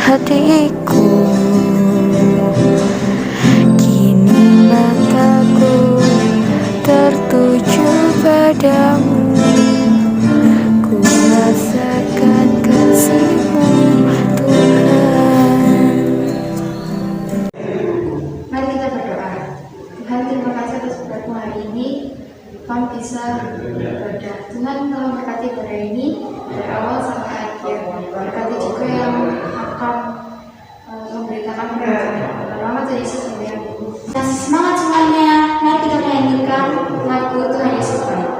hatiku. Kini mataku tertuju padamu, ku rasakan kasih-Mu Tuhan. Mari kita berdoa. Tuhan, terima kasih atas berkat-Mu hari ini. Kami bisa beribadah. Tuhan, tolong berkati ibadah ini dari awal sampai akhir. Berkati juga yang akan memberitakan firman-Mu. Dalam nama Tuhan Yesus kami berdoa. Semangat semuanya. Mari kita menyanyikan lagu Tuhan Yesus baik.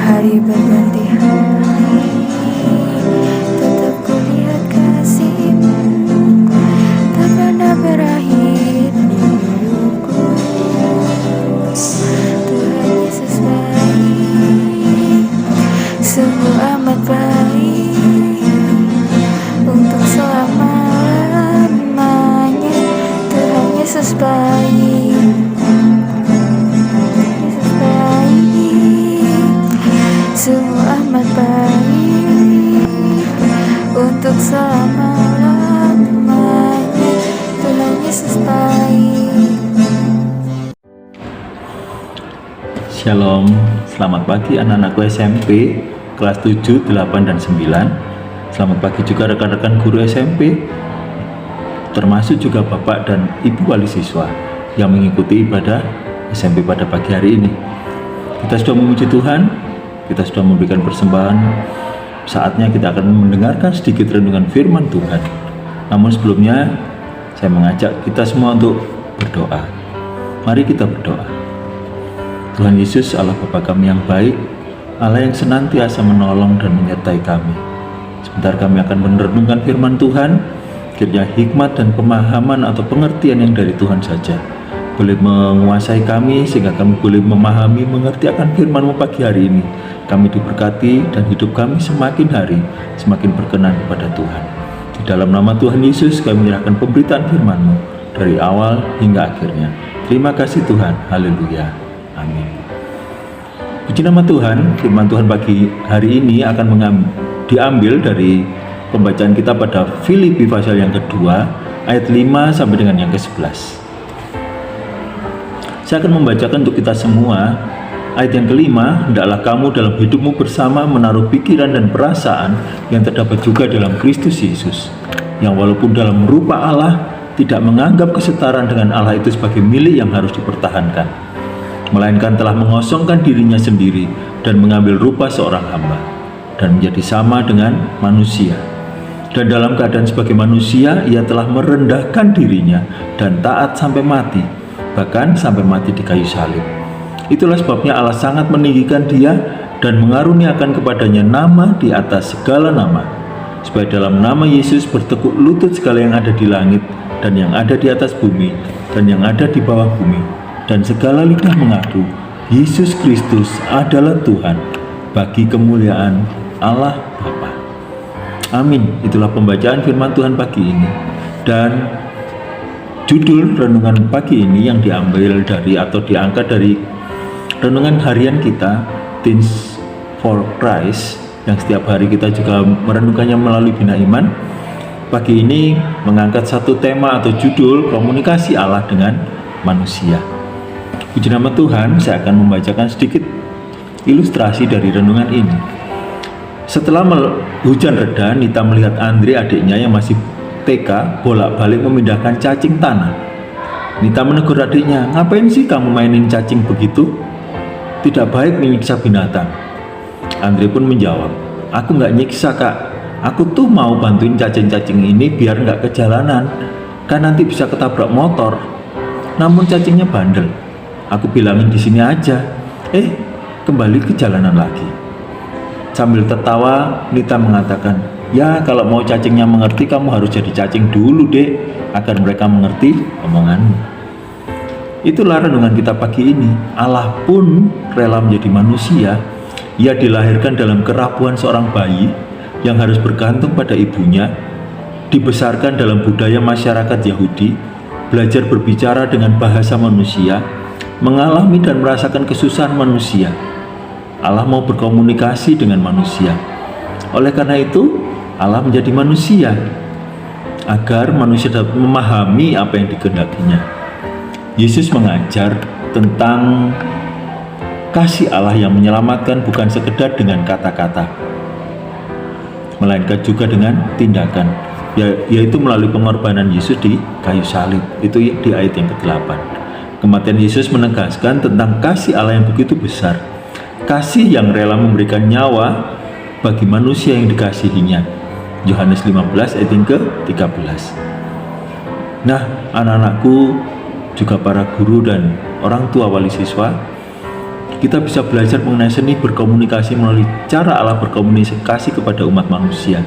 Hari berganti hari, tetap kulihat kasih-Mu, tak pernah berakhir di hidupku. Tuhan Yesus baik, sungguh amat baik, untuk selama-lamanya. Tuhan Yesus baik, sungguh amat baik, untuk selama-lamanya. Tuhan Yesus baik. Shalom, selamat pagi anak-anakku SMP kelas 7, 8, dan 9. Selamat pagi juga rekan-rekan guru SMP, termasuk juga Bapak dan Ibu wali siswa yang mengikuti ibadah SMP pada pagi hari ini. Kita sudah memuji Tuhan, kita sudah memberikan persembahan. Saatnya kita akan mendengarkan sedikit renungan firman Tuhan. Namun sebelumnya, saya mengajak kita semua untuk berdoa. Mari kita berdoa. Tuhan Yesus, Allah Bapa kami yang baik, Allah yang senantiasa menolong dan menyertai kami. Sebentar kami akan merenungkan firman Tuhan, kiranya hikmat dan pemahaman atau pengertian yang dari Tuhan saja boleh menguasai kami, sehingga kami boleh memahami, mengerti akan firman-Mu pagi hari ini. Kami diberkati dan hidup kami semakin hari semakin berkenan kepada Tuhan. Di dalam nama Tuhan Yesus kami menyerahkan pemberitaan firman-Mu dari awal hingga akhirnya. Terima kasih Tuhan, haleluya, amin. Puji nama Tuhan. Firman Tuhan pagi hari ini akan diambil dari pembacaan kita pada Filipi pasal yang kedua ayat 5 sampai dengan yang ke-11. Saya akan membacakan untuk kita semua. Ayat yang kelima, hendaklah kamu dalam hidupmu bersama menaruh pikiran dan perasaan yang terdapat juga dalam Kristus Yesus, yang walaupun dalam rupa Allah tidak menganggap kesetaraan dengan Allah itu sebagai milik yang harus dipertahankan, melainkan telah mengosongkan dirinya sendiri dan mengambil rupa seorang hamba dan menjadi sama dengan manusia. Dan dalam keadaan sebagai manusia, ia telah merendahkan dirinya dan taat sampai mati, bahkan sampai mati di kayu salib. Itulah sebabnya Allah sangat meninggikan dia dan mengaruniakan kepadanya nama di atas segala nama, supaya dalam nama Yesus bertekuk lutut segala yang ada di langit dan yang ada di atas bumi dan yang ada di bawah bumi, dan segala lidah mengaku Yesus Kristus adalah Tuhan, bagi kemuliaan Allah Bapa. Amin. Itulah pembacaan firman Tuhan pagi ini. Dan judul renungan pagi ini yang diambil dari atau diangkat dari renungan harian kita, Teens for Christ, yang setiap hari kita juga merenungkannya melalui Bina Iman. Pagi ini mengangkat satu tema atau judul komunikasi Allah dengan manusia. Puji nama Tuhan, saya akan membacakan sedikit ilustrasi dari renungan ini. Setelah hujan reda, Nita melihat Andre, adiknya yang masih TK, bolak-balik memindahkan cacing tanah. Nita menegur adiknya, "Ngapain sih kamu mainin cacing begitu? Tidak baik menyiksa binatang." Andre pun menjawab, "Aku nggak nyiksa kak, aku tuh mau bantuin cacing-cacing ini biar nggak kejalanan, kan nanti bisa ketabrak motor. Namun cacingnya bandel. Aku bilangin di sini aja, kembali ke jalanan lagi." Sambil tertawa, Nita mengatakan, "Ya, kalau mau cacingnya mengerti, kamu harus jadi cacing dulu, Dek, agar mereka mengerti omonganmu." Itulah renungan kita pagi ini. Allah pun rela menjadi manusia. Ia dilahirkan dalam kerapuhan seorang bayi yang harus bergantung pada ibunya, dibesarkan dalam budaya masyarakat Yahudi, belajar berbicara dengan bahasa manusia, mengalami dan merasakan kesusahan manusia. Allah mau berkomunikasi dengan manusia. Oleh karena itu, Allah menjadi manusia agar manusia dapat memahami apa yang dikehendakinya. Yesus mengajar tentang kasih Allah yang menyelamatkan bukan sekedar dengan kata-kata, melainkan juga dengan tindakan, yaitu melalui pengorbanan Yesus di kayu salib. Itu di ayat yang ke-8. Kematian Yesus menegaskan tentang kasih Allah yang begitu besar, kasih yang rela memberikan nyawa bagi manusia yang dikasihinya. Yohanes 15 ayat yang ke-13. Nah, anak-anakku, juga para guru dan orang tua wali siswa, kita bisa belajar mengenai seni berkomunikasi melalui cara Allah berkomunikasi kepada umat manusia,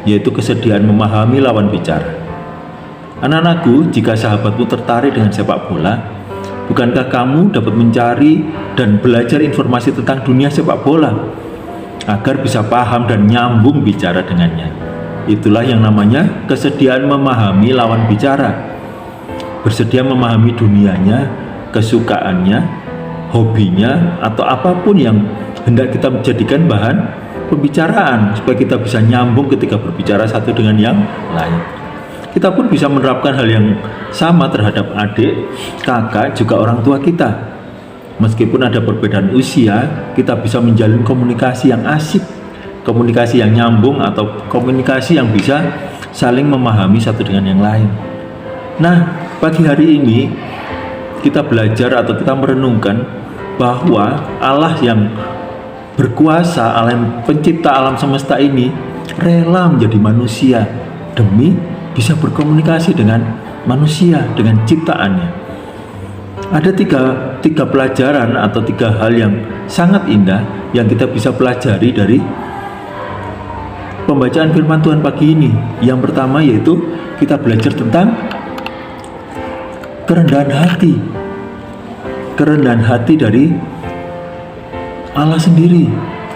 yaitu kesediaan memahami lawan bicara. Anak-anakku, jika sahabatmu tertarik dengan sepak bola, bukankah kamu dapat mencari dan belajar informasi tentang dunia sepak bola agar bisa paham dan nyambung bicara dengannya? Itulah yang namanya kesediaan memahami lawan bicara. Bersedia memahami dunianya, kesukaannya, hobinya, atau apapun yang hendak kita jadikan bahan pembicaraan supaya kita bisa nyambung ketika berbicara satu dengan yang lain. Kita pun bisa menerapkan hal yang sama terhadap adik, kakak, juga orang tua kita. Meskipun ada perbedaan usia, kita bisa menjalin komunikasi yang asik, komunikasi yang nyambung, atau komunikasi yang bisa saling memahami satu dengan yang lain. Nah, pagi hari ini kita belajar atau kita merenungkan bahwa Allah yang berkuasa, Allah yang pencipta alam semesta ini rela menjadi manusia demi bisa berkomunikasi dengan manusia, dengan ciptaannya. Ada tiga pelajaran atau tiga hal yang sangat indah yang kita bisa pelajari dari pembacaan firman Tuhan pagi ini. Yang pertama yaitu kita belajar tentang kerendahan hati dari Allah sendiri.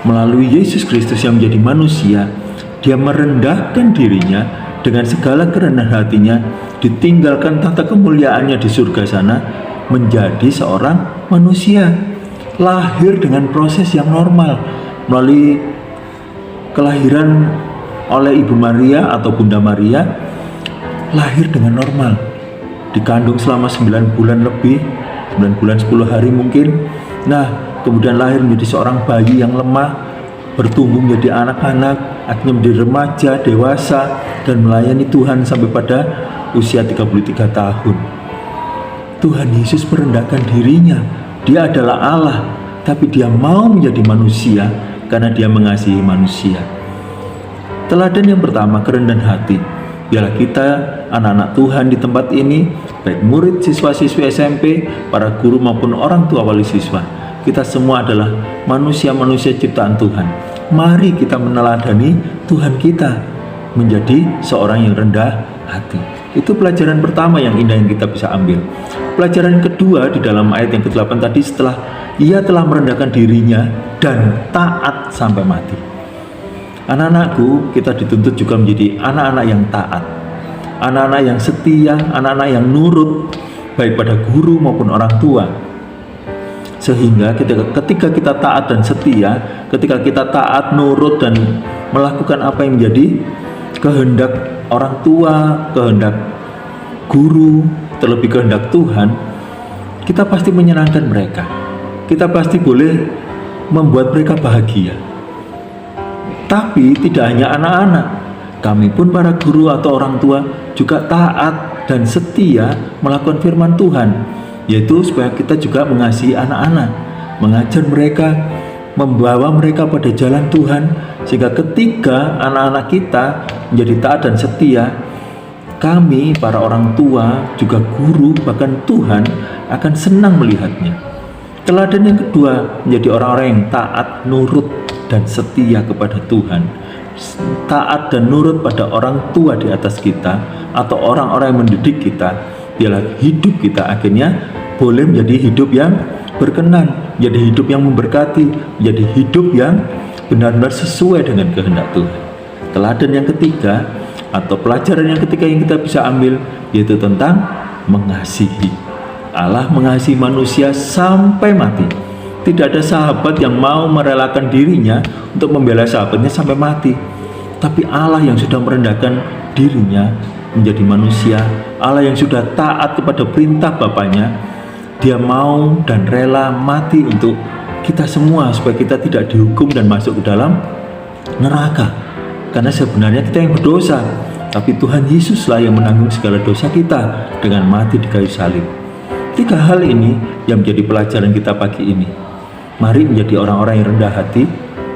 Melalui Yesus Kristus yang menjadi manusia, Dia merendahkan dirinya dengan segala kerendahan hatinya, ditinggalkan tata kemuliaannya di surga sana, menjadi seorang manusia, lahir dengan proses yang normal melalui kelahiran oleh Ibu Maria atau Bunda Maria, lahir dengan normal, dikandung selama 9 bulan lebih, 9 bulan 10 hari mungkin. Nah, kemudian lahir menjadi seorang bayi yang lemah, bertumbuh menjadi anak-anak, akhirnya menjadi remaja, dewasa, dan melayani Tuhan sampai pada usia 33 tahun. Tuhan Yesus merendahkan dirinya. Dia adalah Allah, tapi Dia mau menjadi manusia karena Dia mengasihi manusia. Teladan yang pertama, kerendahan hati. Biarlah kita, anak-anak Tuhan di tempat ini, baik murid, siswa-siswi SMP, para guru maupun orang tua wali siswa, kita semua adalah manusia-manusia ciptaan Tuhan. Mari kita meneladani Tuhan kita menjadi seorang yang rendah hati. Itu pelajaran pertama yang indah yang kita bisa ambil. Pelajaran kedua di dalam ayat yang ke-8 tadi, setelah Ia telah merendahkan dirinya dan taat sampai mati. Anak-anakku, kita dituntut juga menjadi anak-anak yang taat, anak-anak yang setia, anak-anak yang nurut, baik pada guru maupun orang tua. Sehingga ketika kita taat dan setia, ketika kita taat, nurut, dan melakukan apa yang menjadi kehendak orang tua, kehendak guru, terlebih kehendak Tuhan, kita pasti menyenangkan mereka. Kita pasti boleh membuat mereka bahagia. Tapi tidak hanya anak-anak, kami pun para guru atau orang tua juga taat dan setia melakukan firman Tuhan, yaitu supaya kita juga mengasihi anak-anak, mengajar mereka, membawa mereka pada jalan Tuhan, sehingga ketika anak-anak kita menjadi taat dan setia, kami para orang tua, juga guru, bahkan Tuhan akan senang melihatnya. Teladan yang kedua, menjadi orang-orang yang taat, nurut, dan setia kepada Tuhan. Taat dan nurut pada orang tua di atas kita atau orang-orang yang mendidik kita. Biarlah hidup kita akhirnya boleh menjadi hidup yang berkenan, menjadi hidup yang memberkati, menjadi hidup yang benar-benar sesuai dengan kehendak Tuhan. Teladan yang ketiga atau pelajaran yang ketiga yang kita bisa ambil yaitu tentang mengasihi. Allah mengasihi manusia sampai mati. Tidak ada sahabat yang mau merelakan dirinya untuk membela sahabatnya sampai mati. Tapi Allah yang sudah merendahkan dirinya menjadi manusia, Allah yang sudah taat kepada perintah Bapaknya, Dia mau dan rela mati untuk kita semua supaya kita tidak dihukum dan masuk ke dalam neraka. Karena sebenarnya kita yang berdosa, tapi Tuhan Yesuslah yang menanggung segala dosa kita dengan mati di kayu salib. 3 hal ini yang menjadi pelajaran kita pagi ini. Mari menjadi orang-orang yang rendah hati.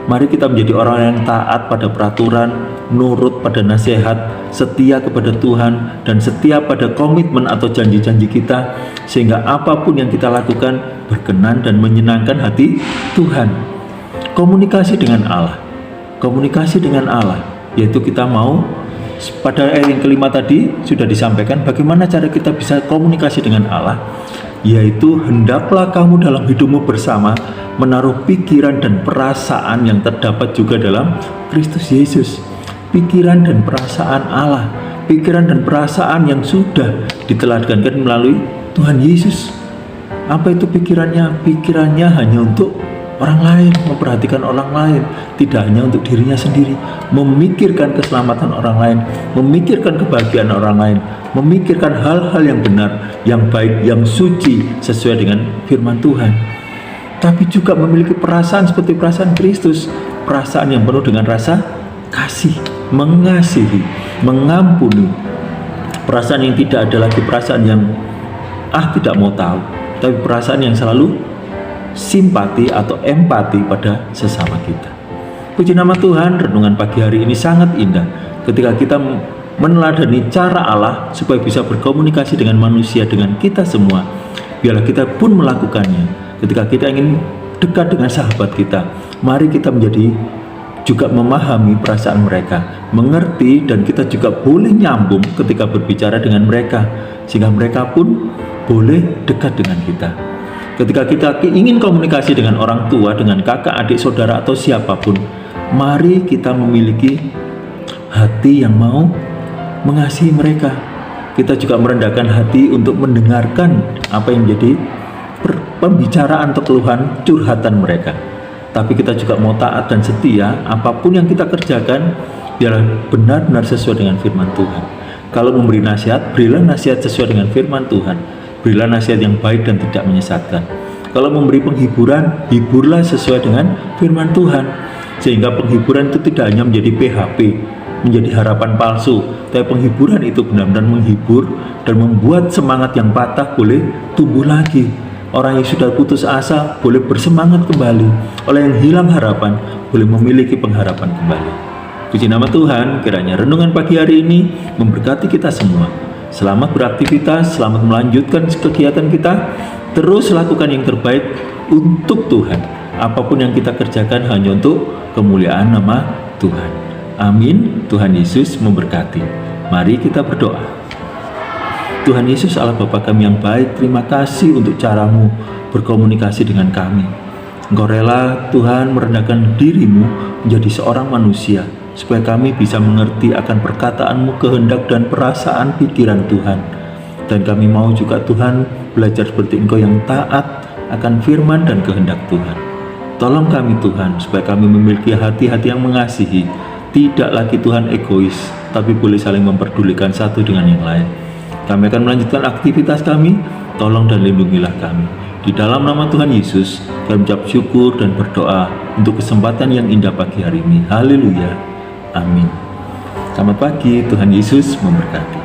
Mari kita menjadi orang yang taat pada peraturan, nurut pada nasihat, setia kepada Tuhan, dan setia pada komitmen atau janji-janji kita, sehingga apapun yang kita lakukan berkenan dan menyenangkan hati Tuhan. Komunikasi dengan Allah. Komunikasi dengan Allah, yaitu kita mau, pada ayat yang kelima tadi sudah disampaikan bagaimana cara kita bisa komunikasi dengan Allah, yaitu hendaklah kamu dalam hidupmu bersama menaruh pikiran dan perasaan yang terdapat juga dalam Kristus Yesus. Pikiran dan perasaan Allah, pikiran dan perasaan yang sudah diteladankan melalui Tuhan Yesus. Apa itu pikirannya? Pikirannya hanya untuk orang lain, memperhatikan orang lain, tidak hanya untuk dirinya sendiri, memikirkan keselamatan orang lain, memikirkan kebahagiaan orang lain, memikirkan hal-hal yang benar, yang baik, yang suci sesuai dengan firman Tuhan. Tapi juga memiliki perasaan seperti perasaan Kristus, perasaan yang penuh dengan rasa kasih, mengasihi, mengampuni. Perasaan yang tidak ada lagi perasaan yang tidak mau tahu, tapi perasaan yang selalu simpati atau empati pada sesama kita. Puji nama Tuhan, renungan pagi hari ini sangat indah ketika kita meneladani cara Allah supaya bisa berkomunikasi dengan manusia, dengan kita semua. Biarlah kita pun melakukannya. Ketika kita ingin dekat dengan sahabat kita, mari kita menjadi juga memahami perasaan mereka, mengerti, dan kita juga boleh nyambung ketika berbicara dengan mereka, sehingga mereka pun boleh dekat dengan kita. Ketika kita ingin komunikasi dengan orang tua, dengan kakak, adik, saudara, atau siapapun, mari kita memiliki hati yang mau mengasihi mereka. Kita juga merendahkan hati untuk mendengarkan apa yang menjadi pembicaraan atau keluhan, curhatan mereka. Tapi kita juga mau taat dan setia, apapun yang kita kerjakan, biarlah benar-benar sesuai dengan firman Tuhan. Kalau memberi nasihat, berilah nasihat sesuai dengan firman Tuhan. Berilah nasihat yang baik dan tidak menyesatkan. Kalau memberi penghiburan, hiburlah sesuai dengan firman Tuhan. Sehingga penghiburan itu tidak hanya menjadi PHP, menjadi harapan palsu, tapi penghiburan itu benar-benar menghibur dan membuat semangat yang patah boleh tumbuh lagi. Orang yang sudah putus asa boleh bersemangat kembali. Orang yang hilang harapan boleh memiliki pengharapan kembali. Puji nama Tuhan, kiranya renungan pagi hari ini memberkati kita semua. Selamat beraktivitas, selamat melanjutkan kegiatan kita. Terus lakukan yang terbaik untuk Tuhan. Apapun yang kita kerjakan hanya untuk kemuliaan nama Tuhan. Amin. Tuhan Yesus memberkati. Mari kita berdoa. Tuhan Yesus, Allah Bapa kami yang baik, terima kasih untuk caramu berkomunikasi dengan kami. Engkau rela Tuhan merendahkan dirimu menjadi seorang manusia, supaya kami bisa mengerti akan perkataanmu, kehendak dan perasaan pikiran Tuhan. Dan kami mau juga Tuhan belajar seperti Engkau yang taat akan firman dan kehendak Tuhan. Tolong kami Tuhan, supaya kami memiliki hati-hati yang mengasihi, tidak lagi Tuhan egois, tapi boleh saling memperdulikan satu dengan yang lain. Kami akan melanjutkan aktivitas kami, tolong dan lindungilah kami. Di dalam nama Tuhan Yesus, kami ucap syukur dan berdoa untuk kesempatan yang indah pagi hari ini. Haleluya. Amin. Selamat pagi, Tuhan Yesus memberkati.